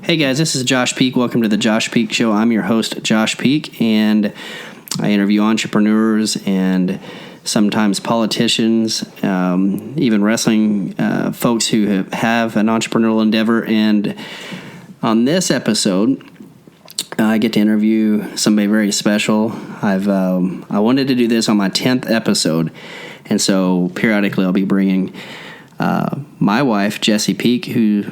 Hey guys, this is Josh Peak. Welcome to the Josh Peak Show. I'm your host, Josh Peak, and I interview entrepreneurs and sometimes politicians, even wrestling folks who have an entrepreneurial endeavor. And on this episode, I get to interview somebody very special. I wanted to do this on my 10th episode, and so periodically I'll be bringing my wife, Jessie Peak, who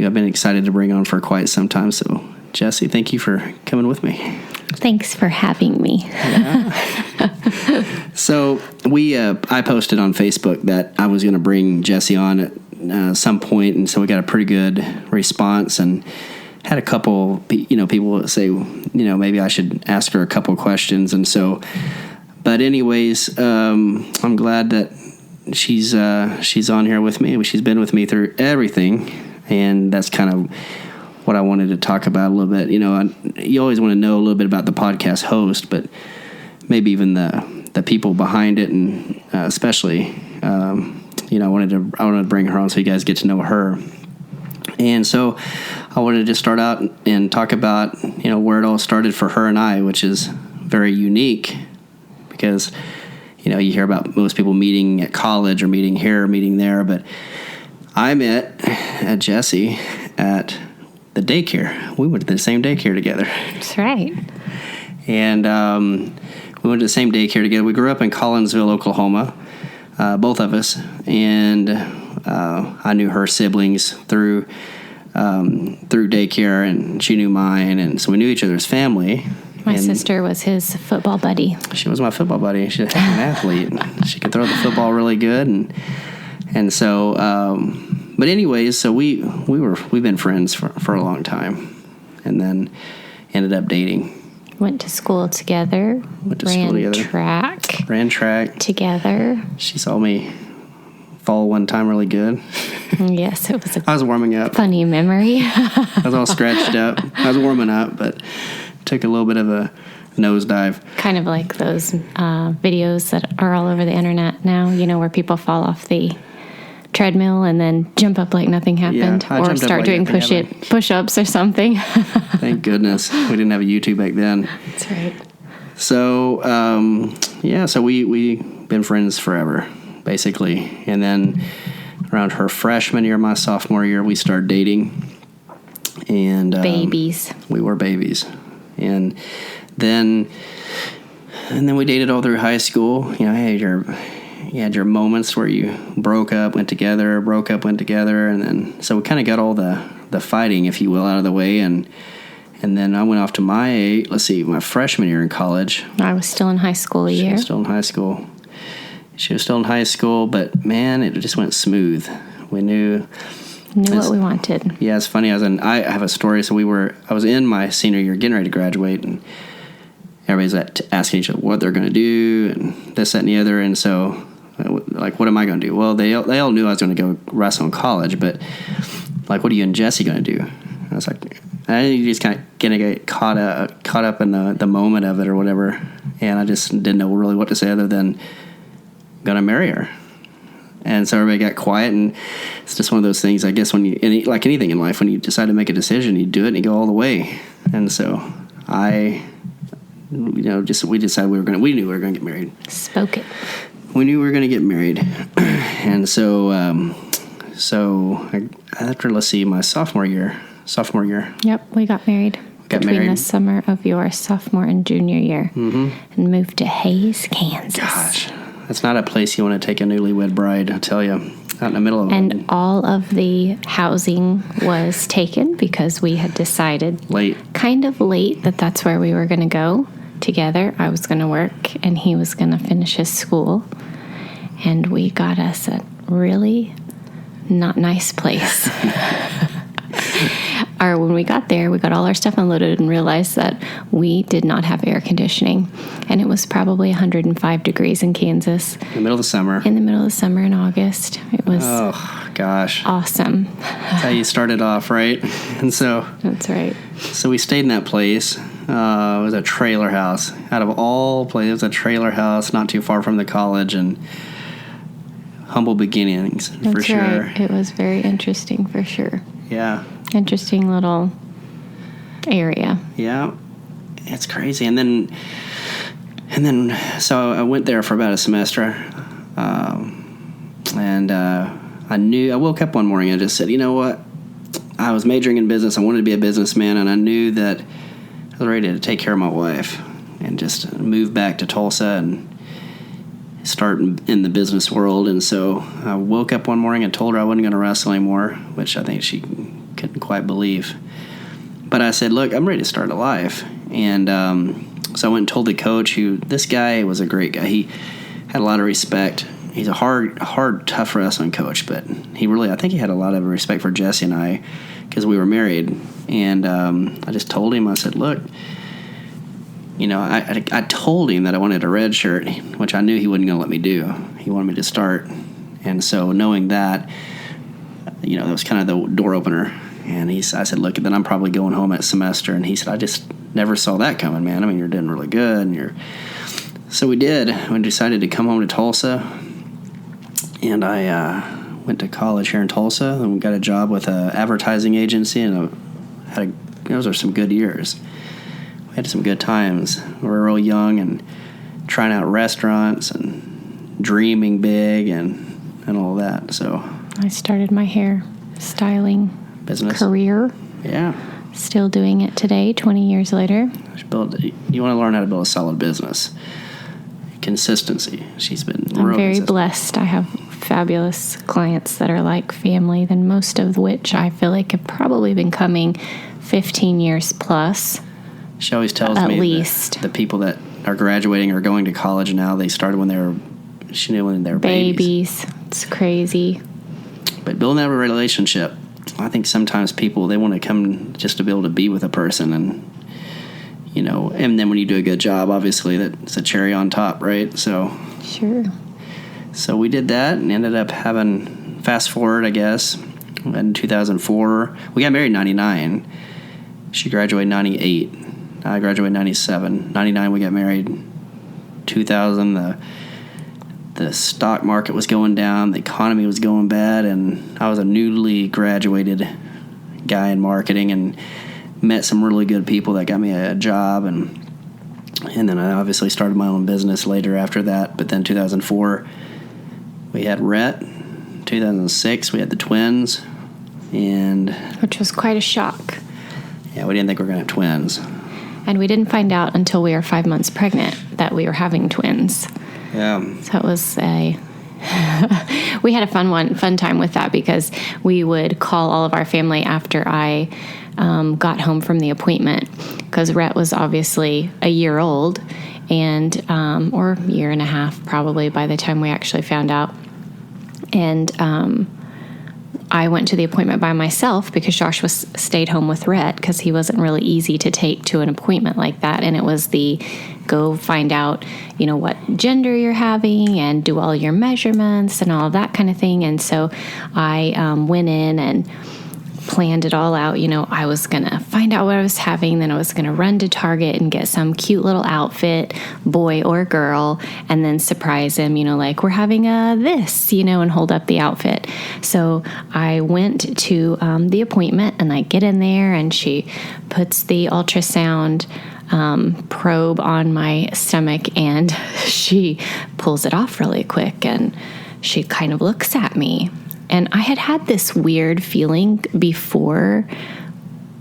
I've been excited to bring on for quite some time. So, Jessie, thank you for coming with me. Thanks for having me. Yeah. So, I posted on Facebook that I was going to bring Jessie on at some point, and so we got a pretty good response, and had a couple, people say, maybe I should ask her a couple questions, and so. But anyways, I'm glad that she's on here with me. She's been with me through everything. And that's kind of what I wanted to talk about a little bit. You always want to know a little bit about the podcast host, but maybe even the people behind it, and especially, I wanted to bring her on so you guys get to know her. And so I wanted to just start out and talk about, where it all started for her and I, which is very unique because, you hear about most people meeting at college or meeting here or meeting there, but I met Jessie at the daycare. We went to the same daycare together. That's right. And we went to the same daycare together. We grew up in Collinsville, Oklahoma, both of us. And I knew her siblings through daycare, and she knew mine. And so we knew each other's family. My sister was his football buddy. She was my football buddy. She's an athlete. She could throw the football really good. And so, but anyways, so we've been friends for a long time, and then ended up dating. Went to school together. Ran track together. She saw me fall one time really good. Yes, it was. I was warming up. Funny memory. I was all scratched up. I was warming up, but took a little bit of a nosedive. Kind of like those videos that are all over the internet now. Where people fall off the treadmill and then jump up like nothing happened, or start doing push-ups or something. Thank goodness we didn't have a YouTube back then. That's right. So so we been friends forever, basically. And then around her freshman year, my sophomore year, we started dating. And babies. We were babies. And then we dated all through high school. You had your moments where you broke up, went together, and then so we kind of got all the fighting, if you will, out of the way, and then I went off to my freshman year in college. I was still in high school a year. She was still in high school, but man, it just went smooth. We knew what we wanted. Yeah, it's funny. I have a story. So I was in my senior year, getting ready to graduate, and everybody's asking each other what they're going to do, and this, that, and the other, and so. Like, what am I going to do? Well, they all knew I was going to go wrestle in college, but like, what are you and Jessie going to do? I was like, you just kind of gonna get caught up in the moment of it or whatever, and I just didn't know really what to say other than gonna marry her. And so everybody got quiet, and it's just one of those things, I guess, like anything in life, when you decide to make a decision, you do it and you go all the way. And so we decided we knew we were going to get married. Spoke it. We knew we were going to get married. And so after, my sophomore year. Yep, we got married. Between the summer of your sophomore and junior year. Mm-hmm. And moved to Hays, Kansas. Gosh, that's not a place you want to take a newlywed bride, I tell you. Out in the middle of it. And all of the housing was taken because we had decided kind of late that that's where we were going to go together. I was going to work and he was going to finish his school. And we got us a really not nice place. When we got there, we got all our stuff unloaded and realized that we did not have air conditioning. And it was probably 105 degrees in Kansas. In the middle of the summer. In August. It was awesome. That's how you started off, right? And so that's right. So we stayed in that place. It was a trailer house. Out of all places, it was a trailer house not too far from the college, and humble beginnings, for sure. Right. It was very interesting, for sure. Yeah. Interesting little area. Yeah. It's crazy. And then, so I went there for about a semester. I woke up one morning and I just said, you know what? I was majoring in business. I wanted to be a businessman, and I knew that I was ready to take care of my wife and just move back to Tulsa and start in the business world. And so I woke up one morning and told her I wasn't going to wrestle anymore, which I think she couldn't quite believe. But I said, look, I'm ready to start a life. And so I went and told the coach, this guy was a great guy. He had a lot of respect. He's a hard, tough wrestling coach, but I think he had a lot of respect for Jesse and I because we were married. And I just told him, I said, look, I told him that I wanted a red shirt, which I knew he wasn't going to let me do. He wanted me to start. And so knowing that, that was kind of the door opener. And I said, look, then I'm probably going home at semester. And he said, I just never saw that coming, man. I mean, you're doing really good. So we did. We decided to come home to Tulsa. And I went to college here in Tulsa, and we got a job with an advertising agency, and those are some good years. We had some good times. We were real young and trying out restaurants and dreaming big and all that. So I started my hair styling business career. Yeah. Still doing it today, 20 years later. You want to learn how to build a solid business. Consistency. I'm very blessed. I have fabulous clients that are like family, than most of which I feel like have probably been coming 15 years plus. She always tells me at least the people that are graduating or going to college now, they started when they were babies. It's crazy. But building that relationship, I think sometimes people, they want to come just to be able to be with a person, and and then when you do a good job, obviously that's a cherry on top, right? So sure. So we did that and ended up having, fast forward, I guess, in 2004. We got married in 99. She graduated in 98. I graduated in 97. 99 we got married. 2000 the stock market was going down, the economy was going bad, and I was a newly graduated guy in marketing and met some really good people that got me a job, and then I obviously started my own business later after that. But then 2004 we had Rhett. 2006 we had the twins, which was quite a shock. Yeah, we didn't think we were going to have twins. And we didn't find out until we were 5 months pregnant that we were having twins. Yeah. So it was we had a fun time with that, because we would call all of our family after I got home from the appointment, because Rhett was obviously a year old, and or a year and a half probably by the time we actually found out. And I went to the appointment by myself because Josh stayed home with Rhett, because he wasn't really easy to take to an appointment like that. And it was go find out, what gender you're having and do all your measurements and all of that kind of thing. And so I went in and planned it all out. I was going to find out what I was having, then I was going to run to Target and get some cute little outfit, boy or girl, and then surprise him, like, we're having this, and hold up the outfit. So I went to the appointment, and I get in there, and she puts the ultrasound probe on my stomach, and she pulls it off really quick, and she kind of looks at me. And I had this weird feeling before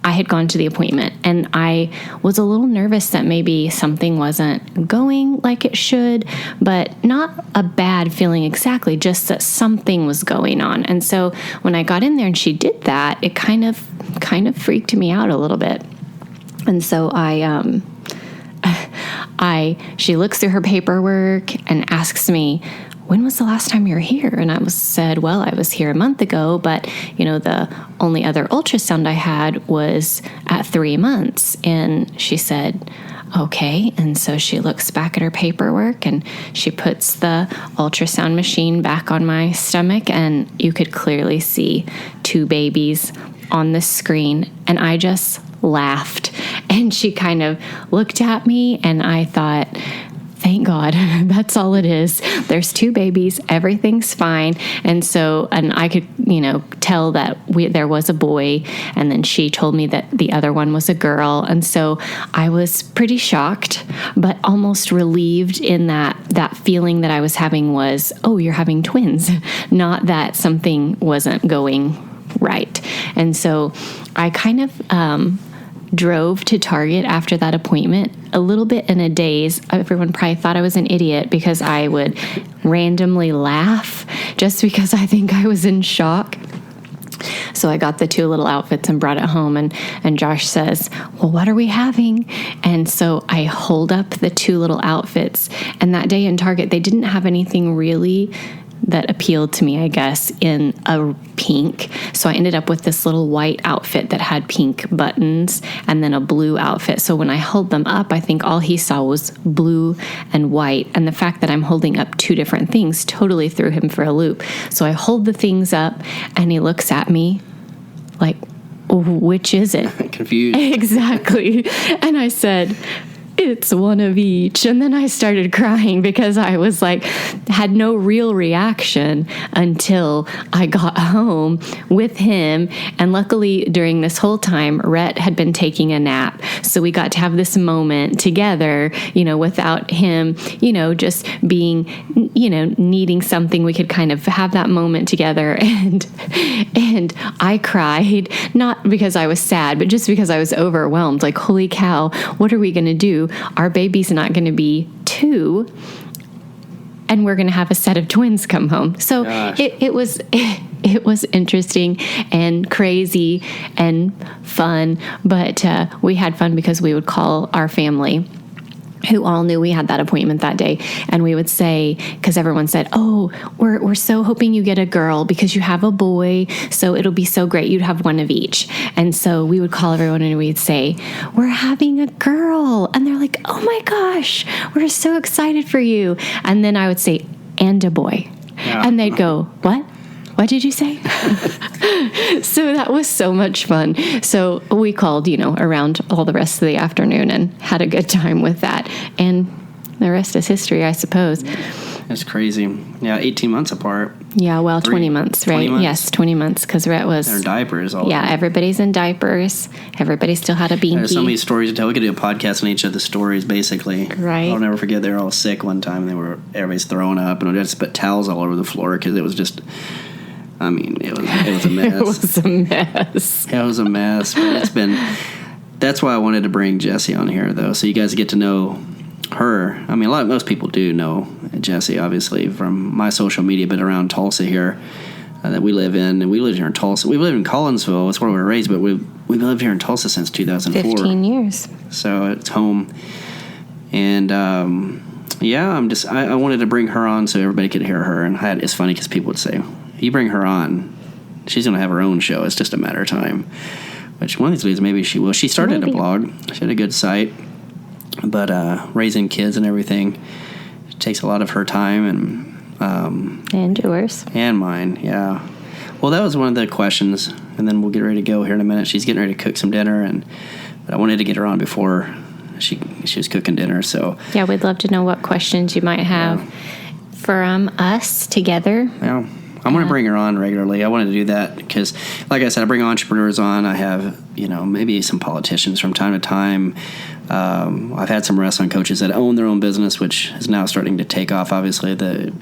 I had gone to the appointment, and I was a little nervous that maybe something wasn't going like it should, but not a bad feeling exactly, just that something was going on. And so when I got in there and she did that, it kind of freaked me out a little bit. And so she looks through her paperwork and asks me, when was the last time you were here? And I said, well, I was here a month ago, but, the only other ultrasound I had was at 3 months. And she said, okay. And so she looks back at her paperwork, and she puts the ultrasound machine back on my stomach, and you could clearly see 2 babies on the screen. And I just laughed. And she kind of looked at me, and I thought, thank God. That's all it is. There's 2 babies. Everything's fine. And so, and I could, tell that there was a boy, and then she told me that the other one was a girl. And so I was pretty shocked, but almost relieved in that feeling that I was having was, oh, you're having twins, not that something wasn't going right. And so I kind of, drove to Target after that appointment a little bit in a daze. Everyone probably thought I was an idiot because I would randomly laugh just because I think I was in shock. So I got the 2 little outfits and brought it home, and Josh says, well, what are we having? And so I hold up the 2 little outfits, and that day in Target, they didn't have anything really that appealed to me, I guess, in a pink. So I ended up with this little white outfit that had pink buttons and then a blue outfit. So when I held them up, I think all he saw was blue and white. And the fact that I'm holding up 2 different things totally threw him for a loop. So I hold the things up and he looks at me like, which is it? Confused. Exactly. And I said, it's one of each. And then I started crying because I was like, had no real reaction until I got home with him. And luckily during this whole time, Rhett had been taking a nap. So we got to have this moment together, without him, just being, needing something. We could kind of have that moment together. And I cried, not because I was sad, but just because I was overwhelmed. Like, holy cow, what are we going to do? Our baby's not going to be 2, and we're going to have a set of twins come home. So it was interesting and crazy and fun, but we had fun because we would call our family, who all knew we had that appointment that day. And we would say, because everyone said, oh, we're so hoping you get a girl because you have a boy. So it'll be so great. You'd have one of each. And so we would call everyone and we'd say, we're having a girl. And they're like, oh my gosh, we're so excited for you. And then I would say, and a boy. Yeah. And they'd go, what? What did you say? So that was so much fun. So we called, around all the rest of the afternoon and had a good time with that. And the rest is history, I suppose. That's crazy. Yeah, 18 months apart. Yeah, well, 20 months, right? 20 months? Yes, 20 months, because Rhett was... They're in diapers all the time. Everybody's in diapers. Everybody still had a beanie. There's so many stories to tell. We could do a podcast on each of the stories, basically. Right. I'll never forget, they were all sick one time, and everybody's throwing up, and we just put towels all over the floor, because it was just... it was a mess. It was a mess. It was a mess. But that's why I wanted to bring Jessie on here, though, so you guys get to know her. Most people do know Jessie, obviously, from my social media, but around Tulsa here that we live in. And we lived here in Tulsa. We lived in Collinsville. That's where we were raised, but we've lived here in Tulsa since 2004. 15 years. So it's home. And, I wanted to bring her on so everybody could hear her. And it's funny because people would say, you bring her on, she's going to have her own show. It's just a matter of time. Which one of these days maybe she will. She started a blog. She had a good site. But raising kids and everything takes a lot of her time and yours. And mine, yeah. Well, that was one of the questions. And then we'll get ready to go here in a minute. She's getting ready to cook some dinner. But I wanted to get her on before she was cooking dinner. So yeah, we'd love to know what questions you might have from us together. Yeah. I'm going to bring her on regularly. I wanted to do that because, like I said, I bring entrepreneurs on. I have, maybe some politicians from time to time. I've had some wrestling coaches that own their own business, which is now starting to take off. Obviously, with the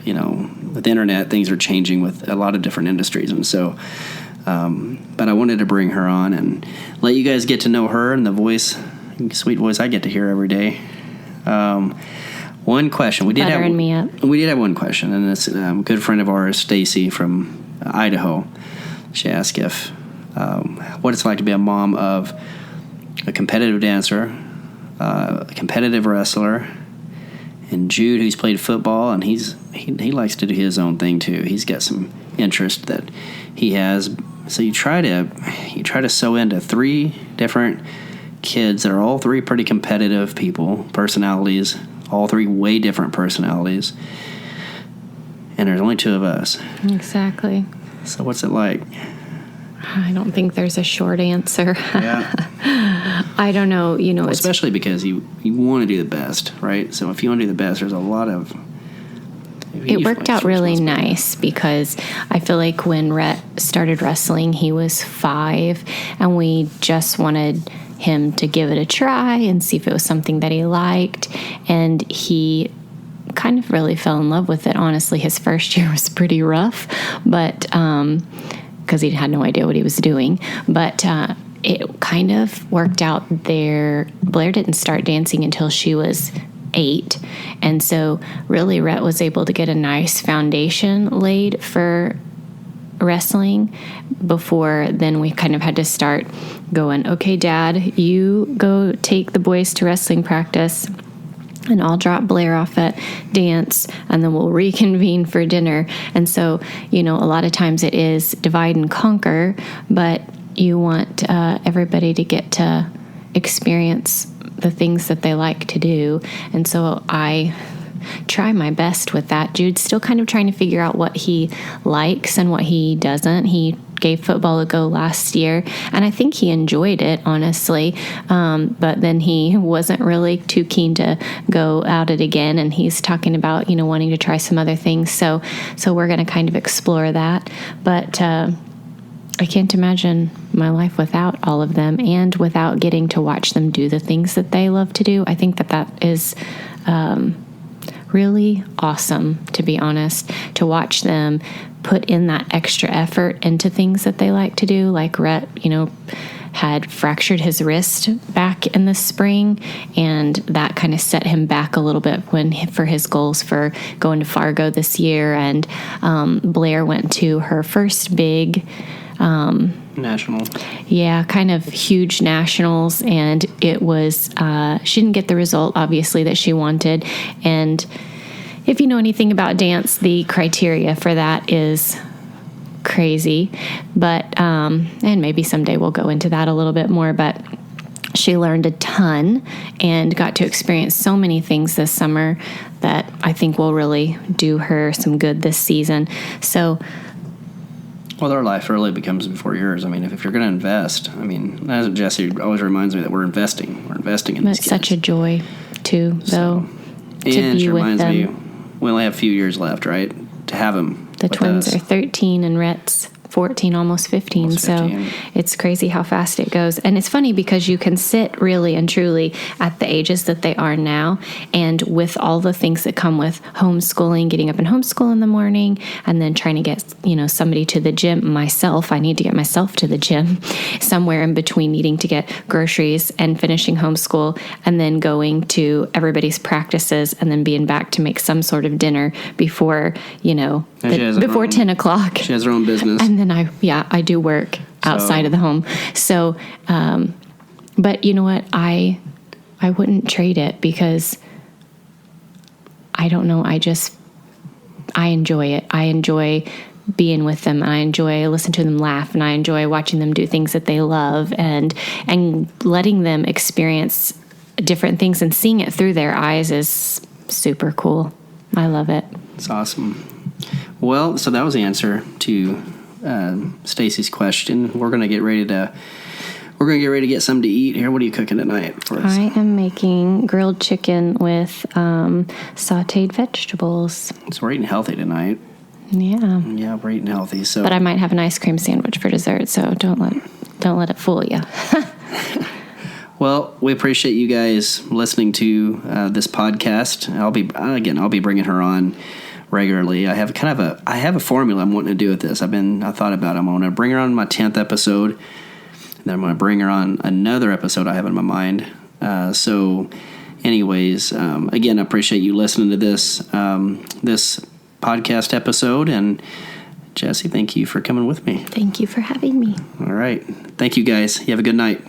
internet, things are changing with a lot of different industries. And so, but I wanted to bring her on and let you guys get to know her and the voice, sweet voice I get to hear every day. One question we did have one question, and it's a good friend of ours, Stacy from Idaho. She asked if what it's like to be a mom of a competitive dancer, a competitive wrestler, and Jude, who's played football, and he likes to do his own thing too. He's got some interest that he has. So you try to sew into 3 different kids that are all 3 pretty competitive people, personalities. All 3 way different personalities. And there's only 2 of us. Exactly. So what's it like? I don't think there's a short answer. Yeah. I don't know. Well, especially because you want to do the best, right? So if you want to do the best, there's a lot of... It worked out really nice because I feel like when Rhett started wrestling, he was 5, and we just wanted him to give it a try and see if it was something that he liked. And he kind of really fell in love with it. Honestly, his first year was pretty rough, but because he had no idea what he was doing. But it kind of worked out there. Blair didn't start dancing until she was 8, and so really Rhett was able to get a nice foundation laid for wrestling before then we kind of had to start going, okay, Dad, you go take the boys to wrestling practice and I'll drop Blair off at dance, and then we'll reconvene for dinner. And so, a lot of times it is divide and conquer, but you want everybody to get to experience the things that they like to do. And so I try my best with that. Jude's still kind of trying to figure out what he likes and what he doesn't. He gave football a go last year, and I think he enjoyed it, honestly. But then he wasn't really too keen to go at it again, and he's talking about, wanting to try some other things. So we're going to kind of explore that. But I can't imagine my life without all of them and without getting to watch them do the things that they love to do. I think that is really awesome, to be honest, to watch them put in that extra effort into things that they like to do. Like Rhett, had fractured his wrist back in the spring, and that kind of set him back a little bit for his goals for going to Fargo this year. And Blair went to her first big national. Yeah, kind of huge nationals, and it was she didn't get the result, obviously, that she wanted. And if you know anything about dance, the criteria for that is crazy. But and maybe someday we'll go into that a little bit more. But she learned a ton and got to experience so many things this summer that I think will really do her some good this season. So. Well, their life really becomes before yours. I mean, if you're going to invest, as Jesse always reminds me that we're investing. We're investing in these kids. It's such a joy, too, though, to and be with reminds them. me, we only have a few years left, right, to have them. The twins are 13 and Rhett's 14, almost 15. Almost 15. So it's crazy how fast it goes. And it's funny because you can sit really and truly at the ages that they are now, and with all the things that come with homeschooling, getting up and homeschool in the morning, and then trying to get, somebody to the gym. Myself, I need to get myself to the gym somewhere in between needing to get groceries and finishing homeschool, and then going to everybody's practices, and then being back to make some sort of dinner before, before 10 o'clock. She has her own business. And then I do work outside of the home. So, but you know what? I wouldn't trade it because I don't know. I enjoy it. I enjoy being with them, and I enjoy listening to them laugh, and I enjoy watching them do things that they love, and letting them experience different things and seeing it through their eyes is super cool. I love it. It's awesome. Well, so that was the answer to Stacy's question. We're gonna get ready to get something to eat here. What are you cooking tonight for us? I am making grilled chicken with sautéed vegetables. So we're eating healthy tonight. Yeah, we're eating healthy. So, but I might have an ice cream sandwich for dessert. So don't let it fool you. Well, we appreciate you guys listening to this podcast. I'll be bringing her on regularly. I have a formula I'm wanting to do with this. I thought about it. I'm going to bring her on my 10th episode, and then I'm going to bring her on another episode I have in my mind. So anyways, again, I appreciate you listening to this podcast episode, and Jesse, thank you for coming with me. Thank you for having me. All right. Thank you guys. You have a good night.